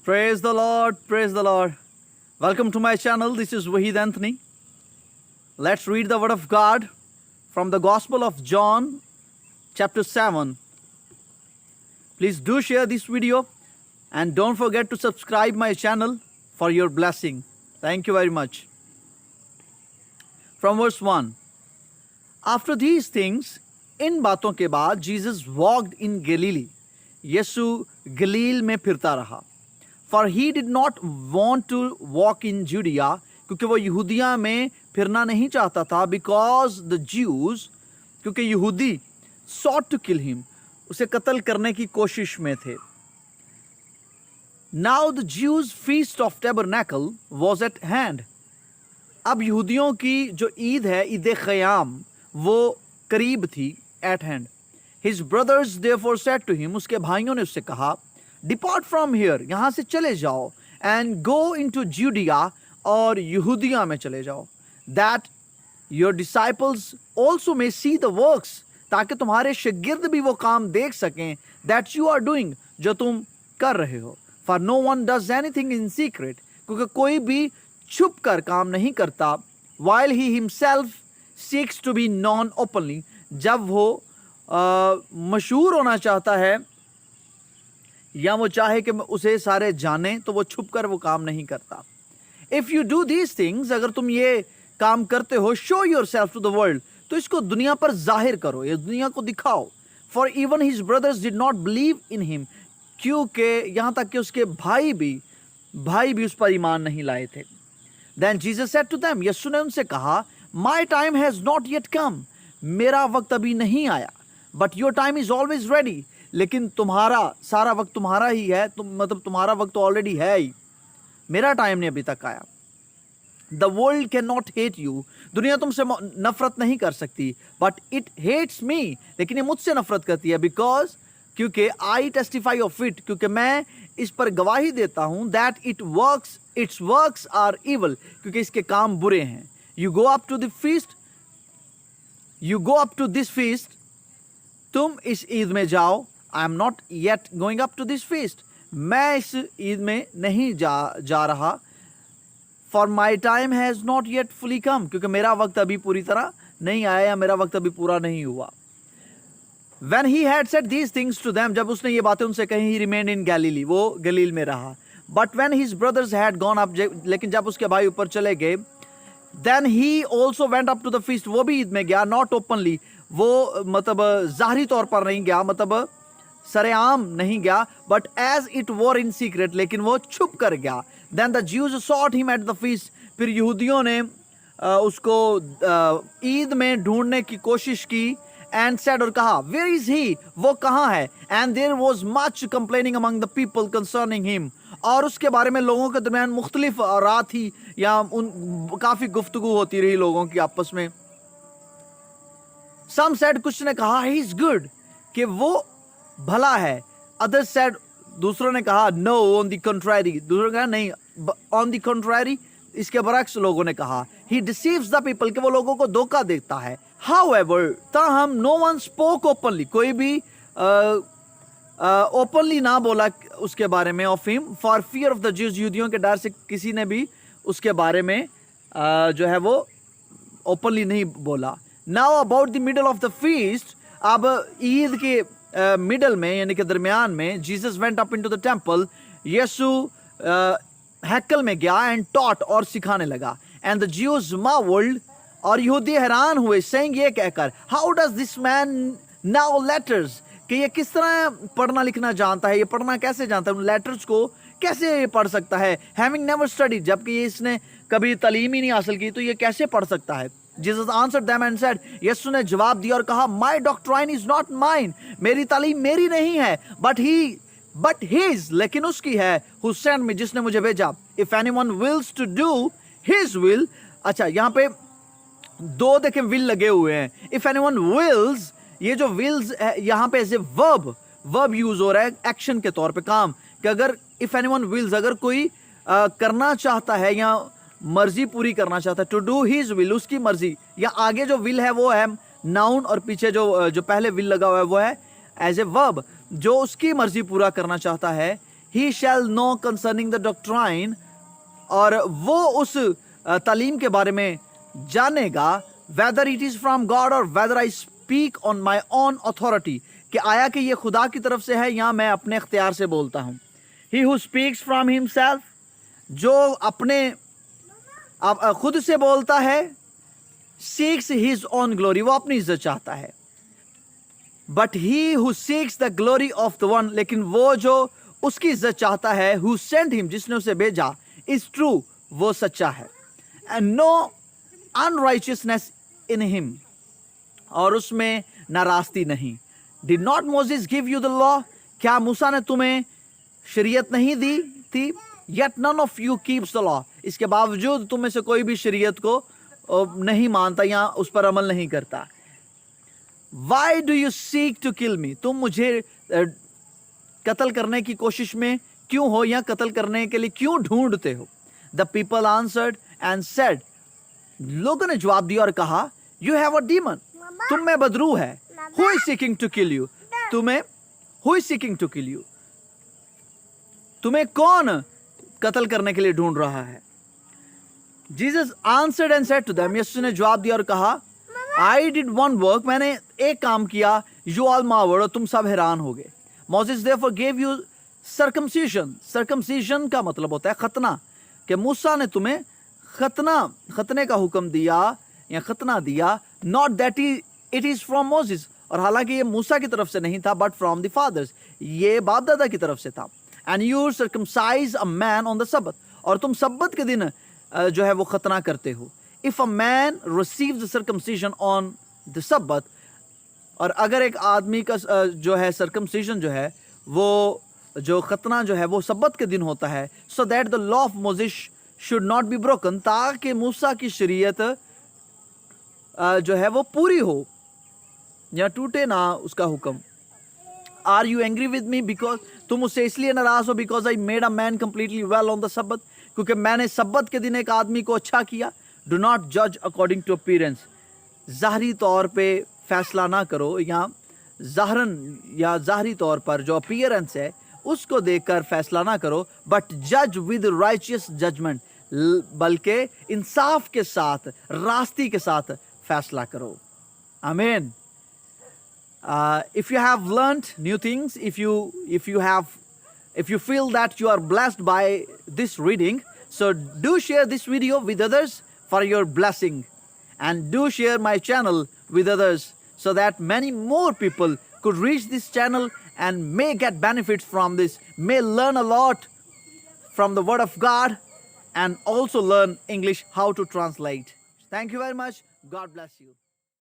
Praise the Lord, praise the Lord. Welcome to my channel. This is Wahid Anthony. Let's read the Word of God from the Gospel of John, chapter 7. Please do share this video and don't forget to subscribe my channel for your blessing. Thank you very much. From verse 1. After these things, इन बातों के बाद Jesus walked in Galilee. यीशु गलील में फिरता रहा. For he did not want to walk in Judea, क्योंकि वो यहूदिया में फिरना नहीं चाहता था, because the Jews, क्योंकि यहूदी sought to kill him, उसे कत्ल करने की कोशिश में थे. Now the Jews' feast of tabernacle was at hand. अब यहूदियों की जो ईद है, ईद ख़याम, वो करीब थी, at hand. His brothers therefore said to him, उसके भाइयों ने उससे कहा, Depart from here, यहाँ से चले जाओ, and go into Judea, और यहूदिया में चले जाओ, that your disciples also may see the works, ताकि तुम्हारे शागिर्द भी वो काम देख सकें, that you are doing, जो तुम कर रहे हो. For no one does anything in secret, क्योंकि कोई भी छुप कर काम नहीं करता, while he himself seeks to be known openly, जब वो मशहूर होना चाहता है या वो चाहे कि उसे सारे जाने, तो वो छुप कर वो काम नहीं करता. If you do these things, अगर तुम ये काम करते हो, show yourself to the world, तो इसको दुनिया पर जाहिर करो, ये दुनिया को दिखाओ. For even his brothers did not believe in him, क्योंकि यहाँ तक कि उसके भाई भी उस पर ईमान नहीं लाए थे. Then Jesus said to them, यीशु ने उनसे कहा, My time has not yet come, मेरा वक्त अभी नहीं आया. But your time is always ready, लेकिन तुम्हारा सारा वक्त तुम्हारा ही है, मतलब तुम्हारा वक्त ऑलरेडी है ही, मेरा टाइम नहीं अभी तक आया. The world cannot hate you, दुनिया तुमसे नफरत नहीं कर सकती, but it hates me, लेकिन ये मुझसे नफरत करती है, because क्योंकि I testify of it, क्योंकि मैं इस पर गवाही देता हूँ, that its works are evil, क्योंकि इसके काम बुरे हैं. You go up to this feast, तुम इस ईद में जाओ. I am not yet going up to this feast, मैं इस ईद में नहीं जा रहा. For my time has not yet fully come, क्योंकि मेरा वक्त अभी पूरी तरह नहीं आया या मेरा वक्त अभी पूरा नहीं हुआ. When he had said these things to them, जब उसने ये बातें उनसे कही, he remained in Galilee, वो गलील में रहा. But when his brothers had gone up, लेकिन जब उसके भाई ऊपर चले गए, then he also went up to the feast, वो भी ईद में गया, not openly, वो मतलब जाहिरी तौर पर नहीं गया, मतलब सरेआम नहीं गया, but as it were in secret, लेकिन वो छुप कर गया. Then the Jews sought him at the feast, फिर यहूदियों ने उसको ईद में ढूंढने की कोशिश की, and said, और कहा, where is he, वो कहाँ है. And there was much complaining among the people concerning him, और उसके बारे में लोगों के दरमियान मुख्तलिफ रात थी या काफ़ी गुफ्तगू होती रही लोगों की आपस में. Some said, कुछ ने कहा, he is good, कि वो भला है. Others said, दूसरों ने कहा, no, on the contrary, दूसरों ने कहा नहीं, on the contrary, इसके बरक्स लोगों ने कहा, he deceives the people, कि वो लोगों को धोखा देता है. However, ताहम no one spoke openly, कोई भी ओपनली ना बोला उसके बारे में, of him, for fear of the Jews, यहूदियों के डर से किसी ने भी उसके बारे में जो है वो ओपनली नहीं बोला. Now about the middle of the feast, अब ईद के मिडल में यानी कि दरमियान में, Jesus went up into the temple, यीशु हैकल में गया, and taught, और सिखाने लगा. And the Jews marveled, और यहूदी हैरान हुए, saying, ये कहकर, how does this man know letters, कि ये किस तरह पढ़ना लिखना जानता है, ये पढ़ना कैसे जानता है, उन लेटर्स को कैसे पढ़ सकता है. Having never studied, जबकि ये इसने कभी तालीम ही नहीं हासिल की, तो ये कैसे पढ़ सकता है. Jesus answered them and said, यीशु ने जवाब दिया और कहा, my doctrine is not mine, मेरी तालीम मेरी नहीं है, but his, लेकिन उसकी है, who sent me, जिसने मुझे भेजा. If anyone wills to do his will, अच्छा यहाँ पे दो देखें will लगे हुए हैं. If anyone wills, ये जो wills है यहाँ पे एज ए वर्ब यूज हो रहा है एक्शन के तौर पे, काम, कि अगर if anyone wills, अगर कोई करना चाहता है या मर्जी पूरी करना चाहता है, टू डू हिज विल, उसकी मर्जी, या आगे जो विल है वो है नाउन और पीछे जो पहले विल लगा हुआ है वो है एज ए वर्ब, जो उसकी मर्जी पूरा करना चाहता है, he shall know concerning the doctrine, और वो उस तालीम के बारे में जानेगा, whether it is from God or whether I speak on my own authority, कि आया कि ये खुदा की तरफ से है या मैं अपने इख्तियार से बोलता हूँ. He who speaks from himself, जो अपने खुद से बोलता है, seeks his own glory, वो अपनी इज्जत चाहता है. But he who seeks the glory of the one, लेकिन वो जो उसकी इज्जत चाहता है, who sent him, जिसने उसे भेजा, is true, वो सच्चा है. And no unrighteousness in him, और उसमें नाराज़गी नहीं. Did not Moses give you the law? क्या मूसा ने तुम्हें शरीयत नहीं दी थी? Yet none of you keeps the law. इसके बावजूद तुम में से कोई भी शरीयत को नहीं मानता या उस पर अमल नहीं करता. Why do you seek to kill me? तुम मुझे कत्ल करने की कोशिश में क्यों हो या कत्ल करने के लिए क्यों ढूंढते हो? The people answered and said, लोगों ने जवाब दिया और कहा, You have a demon. तुम में बदरू है. Who is seeking to kill you? Who is seeking to kill you? तुम्हें कौन कत्ल करने के लिए ढूंढ रहा है? Jesus answered and said to them, यीशु ने जवाब दिया और कहा, I did one work, मैंने एक काम किया, you all marveled, और तुम सब हैरान हो गए. Moses therefore gave you circumcision. Circumcision का मतलब होता है खतना, कि मूसा ने तुम्हें खतने का हुक्म दिया या खतना दिया. Not that it is from Moses, और हालांकि ये मूसा की तरफ से नहीं था, but from the fathers, ये बाप दादा की तरफ से था. And you circumcise a man on the Sabbath, और तुम सब्बत के दिन जो है वो खतना करते हो. If a man receives the circumcision on the Sabbath, और अगर एक आदमी का जो है circumcision जो है वो जो खतना जो है वो सब्बत के दिन होता है, so that the law of Moses should not be broken, ताकि मूसा की शरीयत जो है वो पूरी हो या टूटे ना उसका हुक्म. Are you angry with me because तुम उससे इसलिए नाराज हो because I made a man completely well on the Sabbath, क्योंकि मैंने सब्बत के दिन एक आदमी को अच्छा किया. Do not judge according to appearance. ज़ाहरी तौर पे फैसला ना करो, या ज़ाहरन या ज़ाहरी तौर पर जो अपीयरेंस है उसको देखकर फैसला ना करो. But judge with righteous judgment, बल्कि इंसाफ के साथ, रास्ती के साथ फैसला करो. Amen. If you have learned new things, if you feel that you are blessed by this reading, so do share this video with others for your blessing, and do share my channel with others so that many more people could reach this channel and may get benefits from this, may learn a lot from the Word of God, and also learn English, how to translate. Thank you very much. God bless you.